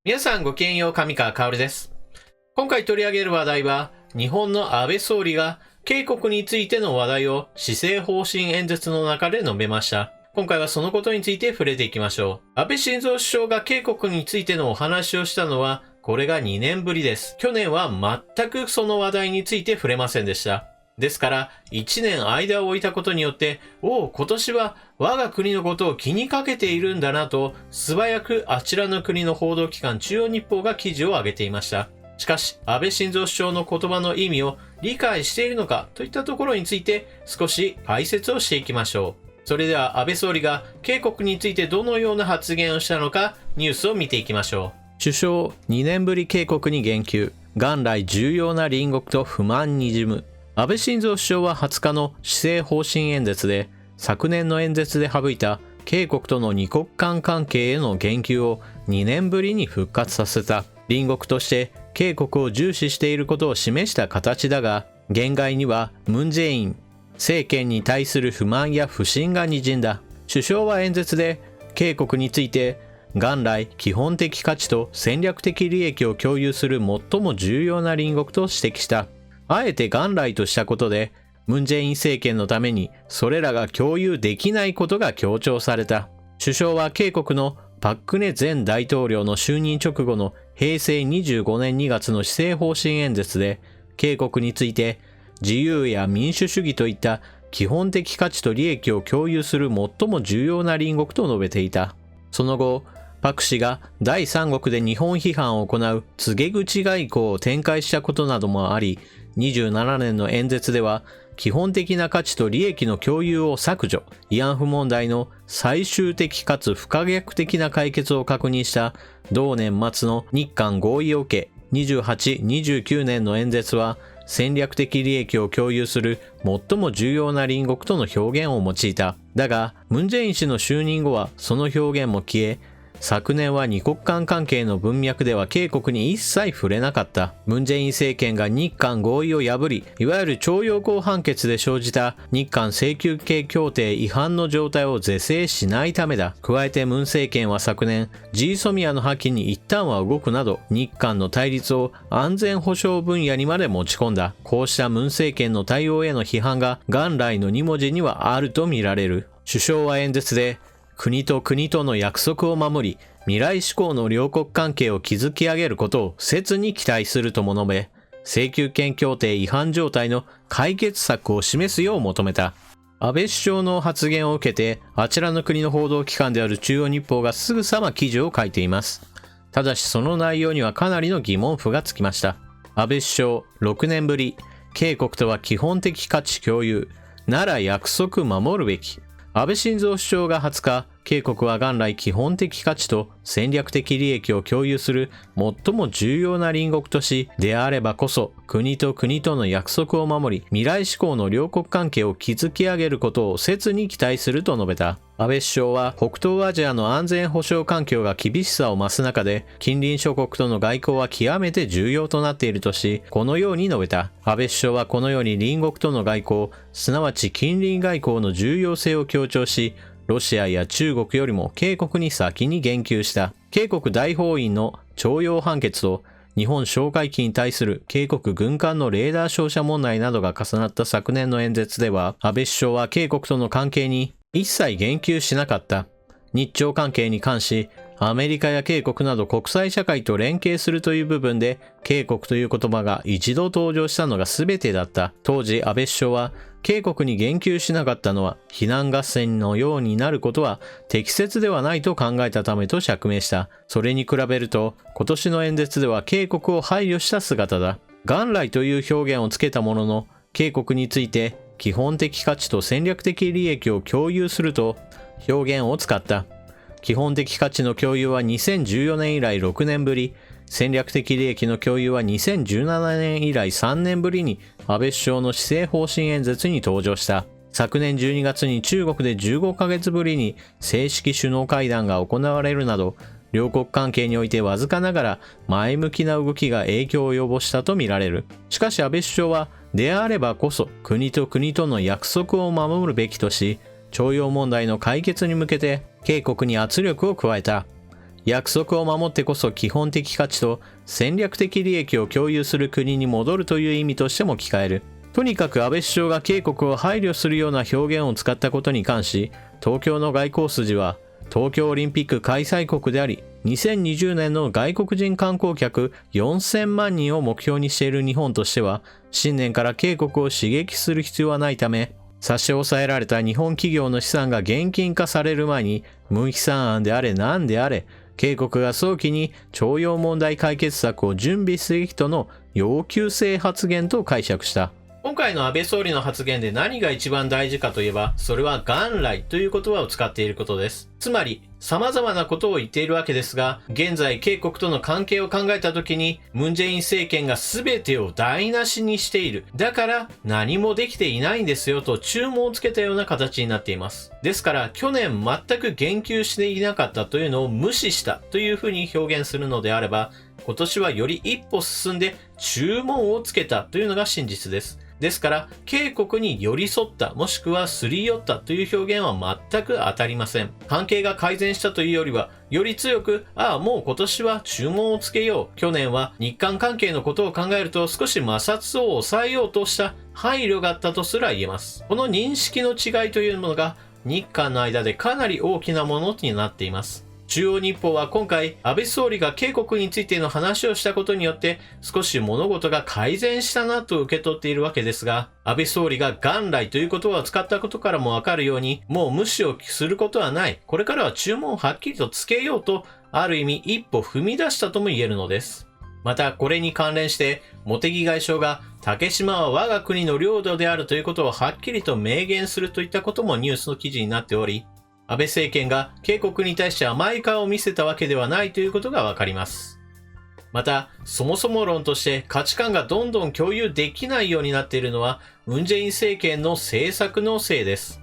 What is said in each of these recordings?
皆さんごきげんよう、上川薫です。今回取り上げる話題は、日本の安倍総理が警告についての話題を施政方針演説の中で述べました。今回はそのことについて触れていきましょう。安倍晋三首相が警告についてのお話をしたのは、これが2年ぶりです。去年は全くその話題について触れませんでした。ですから、1年間を置いたことによって、今年は我が国のことを気にかけているんだなと、素早くあちらの国の報道機関中央日報が記事を上げていました。しかし、安倍晋三首相の言葉の意味を理解しているのかといったところについて、少し解説をしていきましょう。それでは安倍総理が警告についてどのような発言をしたのか、ニュースを見ていきましょう。首相、2年ぶり警告に言及。元来重要な隣国と不満にじむ。安倍晋三首相は20日の施政方針演説で、昨年の演説で省いた警告との二国間関係への言及を2年ぶりに復活させた。隣国として警告を重視していることを示した形だが、言外にはムン・ジェイン政権に対する不満や不信が滲んだ。首相は演説で警告について、元来基本的価値と戦略的利益を共有する最も重要な隣国と指摘した。あえて元来としたことで、ムン・ジェイン政権のためにそれらが共有できないことが強調された。首相は警告のパク・クネ前大統領の就任直後の平成25年2月の施政方針演説で、警告について自由や民主主義といった基本的価値と利益を共有する最も重要な隣国と述べていた。その後、パク氏が第三国で日本批判を行う告げ口外交を展開したことなどもあり、27年の演説では基本的な価値と利益の共有を削除、慰安婦問題の最終的かつ不可逆的な解決を確認した同年末の日韓合意を受け、28、29年の演説は戦略的利益を共有する最も重要な隣国との表現を用いた。だが、ムン・ジェイン氏の就任後はその表現も消え、昨年は二国間関係の文脈では警告に一切触れなかった。ムン・ジェイン政権が日韓合意を破り、いわゆる徴用工判決で生じた日韓請求権協定違反の状態を是正しないためだ。加えてムン政権は昨年、GSOMIAの破棄に一旦は動くなど、日韓の対立を安全保障分野にまで持ち込んだ。こうしたムン政権の対応への批判が元来の2文字にはあると見られる。首相は演説で、国と国との約束を守り、未来志向の両国関係を築き上げることを切に期待するとも述べ、請求権協定違反状態の解決策を示すよう求めた。安倍首相の発言を受けて、あちらの国の報道機関である中央日報がすぐさま記事を書いています。ただしその内容にはかなりの疑問符がつきました。安倍首相、6年ぶり、警告とは基本的価値共有、なら約束守るべき。安倍晋三首相が20日、警告は元来基本的価値と戦略的利益を共有する最も重要な隣国とし、であればこそ国と国との約束を守り、未来志向の両国関係を築き上げることを切に期待すると述べた。安倍首相は北東アジアの安全保障環境が厳しさを増す中で、近隣諸国との外交は極めて重要となっているとし、このように述べた。安倍首相はこのように隣国との外交、すなわち近隣外交の重要性を強調し、ロシアや中国よりも警告に先に言及した。警告大法院の徴用判決と日本哨戒機に対する警告軍艦のレーダー照射問題などが重なった昨年の演説では、安倍首相は警告との関係に一切言及しなかった。日朝関係に関し、アメリカや警告など国際社会と連携するという部分で、警告という言葉が一度登場したのが全てだった。当時安倍首相は、警告に言及しなかったのは非難合戦のようになることは適切ではないと考えたためと釈明した。それに比べると今年の演説では警告を配慮した姿だ。元来という表現をつけたものの、警告について基本的価値と戦略的利益を共有すると表現を使った。基本的価値の共有は2014年以来6年ぶり、戦略的利益の共有は2017年以来3年ぶりに安倍首相の施政方針演説に登場した。昨年12月に中国で15ヶ月ぶりに正式首脳会談が行われるなど、両国関係においてわずかながら前向きな動きが影響を及ぼしたとみられる。しかし安倍首相は、であればこそ国と国との約束を守るべきとし、徴用問題の解決に向けて警告に圧力を加えた。約束を守ってこそ基本的価値と戦略的利益を共有する国に戻るという意味としても聞かれる。とにかく安倍首相が警告を配慮するような表現を使ったことに関し、東京の外交筋は、東京オリンピック開催国であり、2020年の外国人観光客4000万人を目標にしている日本としては、新年から警告を刺激する必要はないため、差し押さえられた日本企業の資産が現金化される前に、無飛散案であれ何であれ、警告が早期に徴用問題解決策を準備すべきとの要求性発言と解釈した。今回の安倍総理の発言で何が一番大事かといえば、それは元来という言葉を使っていることです。つまり、様々なことを言っているわけですが、現在警告との関係を考えたときに、ムン・ジェイン政権が全てを台無しにしている。だから何もできていないんですよと注文をつけたような形になっています。ですから、去年全く言及していなかったというのを無視したというふうに表現するのであれば、今年はより一歩進んで注文をつけたというのが真実です。ですから、警告に寄り添った、もしくはすり寄ったという表現は全く当たりません。関係が改善したというよりは、より強く、もう今年は注文をつけよう。去年は日韓関係のことを考えると少し摩擦を抑えようとした配慮があったとすら言えます。この認識の違いというものが、日韓の間でかなり大きなものになっています。中央日報は今回、安倍総理が警告についての話をしたことによって、少し物事が改善したなと受け取っているわけですが、安倍総理が元来という言葉を使ったことからもわかるように、もう無視をすることはない。これからは注文をはっきりとつけようと、ある意味一歩踏み出したとも言えるのです。また、これに関連して、茂木外相が、竹島は我が国の領土であるということをはっきりと明言するといったこともニュースの記事になっており、安倍政権が警告に対して甘い顔を見せたわけではないということがわかります。また、そもそも論として価値観がどんどん共有できないようになっているのは、ムン・ジェイン政権の政策のせいです。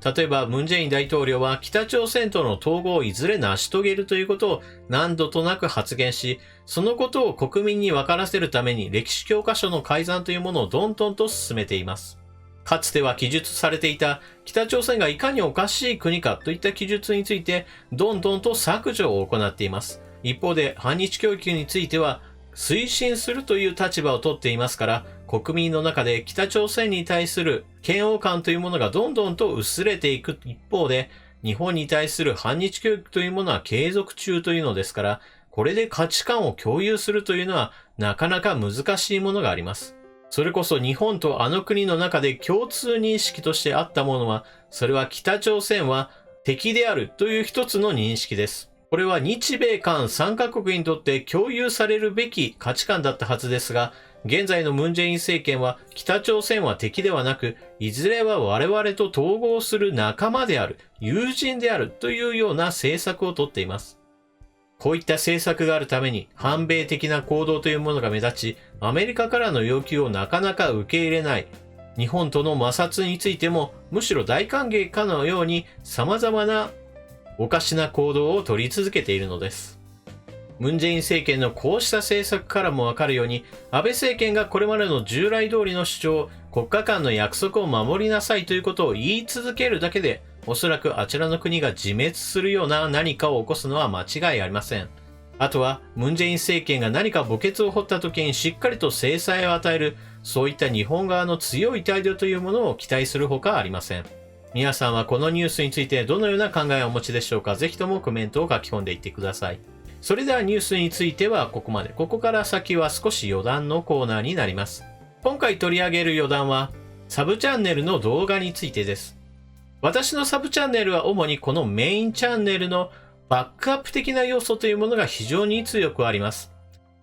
例えば、ムン・ジェイン大統領は北朝鮮との統合をいずれ成し遂げるということを何度となく発言し、そのことを国民に分からせるために歴史教科書の改ざんというものをどんどんと進めています。かつては記述されていた北朝鮮がいかにおかしい国かといった記述についてどんどんと削除を行っています。一方で反日教育については推進するという立場をとっていますから、国民の中で北朝鮮に対する嫌悪感というものがどんどんと薄れていく一方で、日本に対する反日教育というものは継続中というのですから、これで価値観を共有するというのはなかなか難しいものがあります。それこそ日本とあの国の中で共通認識としてあったものは、それは北朝鮮は敵であるという一つの認識です。これは日米韓3カ国にとって共有されるべき価値観だったはずですが、現在のムン・ジェイン政権は北朝鮮は敵ではなく、いずれは我々と統合する仲間である、友人であるというような政策をとっています。こういった政策があるために反米的な行動というものが目立ち、アメリカからの要求をなかなか受け入れない。日本との摩擦についてもむしろ大歓迎かのように様々なおかしな行動を取り続けているのです。ムン・ジェイン政権のこうした政策からもわかるように、安倍政権がこれまでの従来通りの主張、国家間の約束を守りなさいということを言い続けるだけで、おそらくあちらの国が自滅するような何かを起こすのは間違いありません。あとは、ムン・ジェイン政権が何か墓穴を掘った時にしっかりと制裁を与える、そういった日本側の強い態度というものを期待するほかありません。皆さんはこのニュースについてどのような考えをお持ちでしょうか。ぜひともコメントを書き込んでいってください。それではニュースについてはここまで。ここから先は少し余談のコーナーになります。今回取り上げる余談は、サブチャンネルの動画についてです。私のサブチャンネルは主にこのメインチャンネルのバックアップ的な要素というものが非常に強くあります。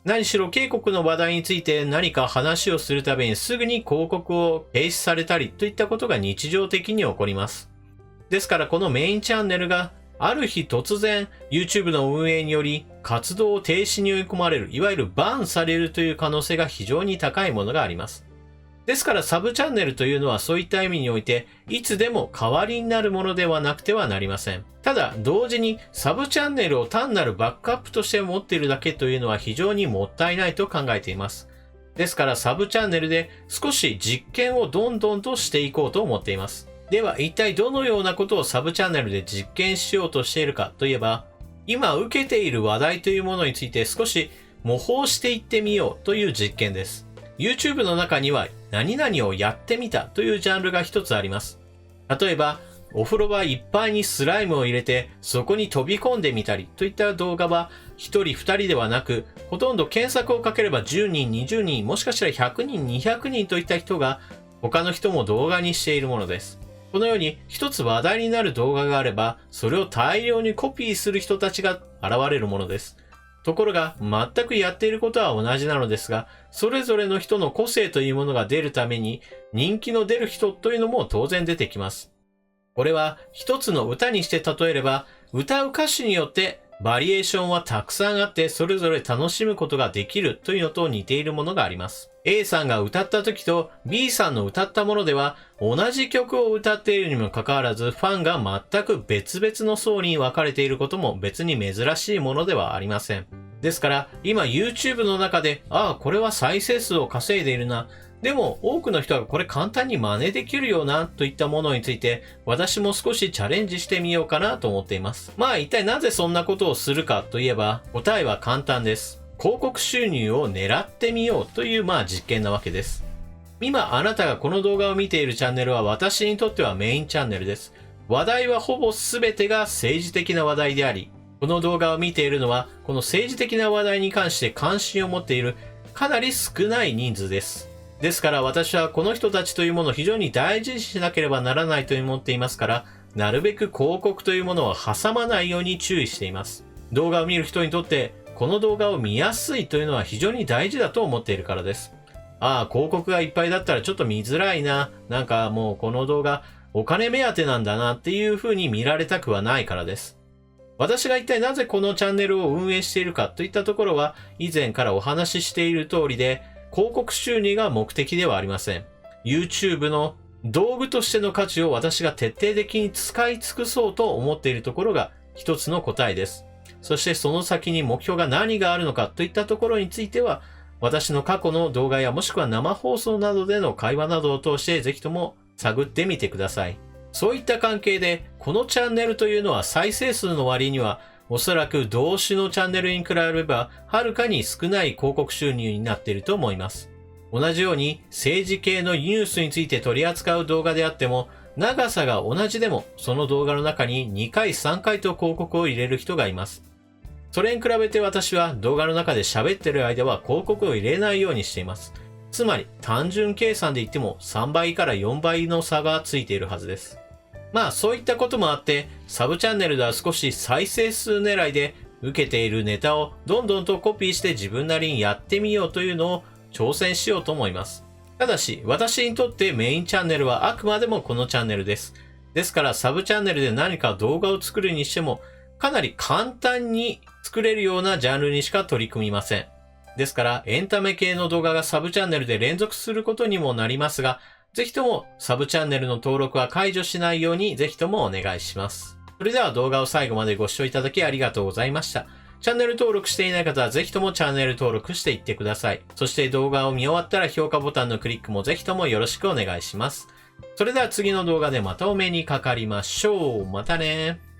何しろ警告の話題について何か話をするたびにすぐに広告を停止されたりといったことが日常的に起こります。ですからこのメインチャンネルがある日突然 YouTube の運営により活動を停止に追い込まれる、いわゆるバンされるという可能性が非常に高いものがあります。ですからサブチャンネルというのはそういった意味においていつでも代わりになるものではなくてはなりません。ただ同時にサブチャンネルを単なるバックアップとして持っているだけというのは非常にもったいないと考えています。ですからサブチャンネルで少し実験をどんどんとしていこうと思っています。では一体どのようなことをサブチャンネルで実験しようとしているかといえば、今受けている話題というものについて少し模倣していってみようという実験です。YouTube の中には何々をやってみたというジャンルが一つあります。例えば、お風呂場いっぱいにスライムを入れてそこに飛び込んでみたりといった動画は1人2人ではなく、ほとんど検索をかければ10人、20人、もしかしたら100人、200人といった人が他の人も動画にしているものです。このように一つ話題になる動画があれば、それを大量にコピーする人たちが現れるものです。ところが、全くやっていることは同じなのですが、それぞれの人の個性というものが出るために、人気の出る人というのも当然出てきます。これは一つの歌にして例えれば、歌う歌詞によってバリエーションはたくさんあって、それぞれ楽しむことができるというのと似ているものがあります。A さんが歌った時と B さんの歌ったものでは、同じ曲を歌っているにもかかわらず、ファンが全く別々の層に分かれていることも別に珍しいものではありません。ですから、今 YouTube の中で、これは再生数を稼いでいるな。でも、多くの人がこれ簡単に真似できるよな、といったものについて、私も少しチャレンジしてみようかなと思っています。一体なぜそんなことをするかといえば、答えは簡単です。広告収入を狙ってみようという実験なわけです。今あなたがこの動画を見ているチャンネルは私にとってはメインチャンネルです。話題はほぼ全てが政治的な話題であり、この動画を見ているのはこの政治的な話題に関して関心を持っているかなり少ない人数です。ですから私はこの人たちというものを非常に大事にしなければならないと思っていますから、なるべく広告というものを挟まないように注意しています。動画を見る人にとってこの動画を見やすいというのは非常に大事だと思っているからです。広告がいっぱいだったらちょっと見づらいな。なんかもうこの動画お金目当てなんだなっていう風に見られたくはないからです。私が一体なぜこのチャンネルを運営しているかといったところは以前からお話ししている通りで、広告収入が目的ではありません。YouTube の道具としての価値を私が徹底的に使い尽くそうと思っているところが一つの答えです。そしてその先に目標が何があるのかといったところについては、私の過去の動画やもしくは生放送などでの会話などを通してぜひとも探ってみてください。そういった関係で、このチャンネルというのは再生数の割には、おそらく同種のチャンネルに比べれば、はるかに少ない広告収入になっていると思います。同じように、政治系のニュースについて取り扱う動画であっても、長さが同じでも、その動画の中に2回3回と広告を入れる人がいます。それに比べて私は動画の中で喋ってる間は広告を入れないようにしています。つまり単純計算で言っても3倍から4倍の差がついているはずです。そういったこともあってサブチャンネルでは少し再生数狙いで受けているネタをどんどんとコピーして自分なりにやってみようというのを挑戦しようと思います。ただし私にとってメインチャンネルはあくまでもこのチャンネルです。ですからサブチャンネルで何か動画を作るにしてもかなり簡単に作れるようなジャンルにしか取り組みません。ですからエンタメ系の動画がサブチャンネルで連続することにもなりますが、ぜひともサブチャンネルの登録は解除しないようにぜひともお願いします。それでは動画を最後までご視聴いただきありがとうございました。チャンネル登録していない方はぜひともチャンネル登録していってください。そして動画を見終わったら評価ボタンのクリックもぜひともよろしくお願いします。それでは次の動画でまたお目にかかりましょう。またね。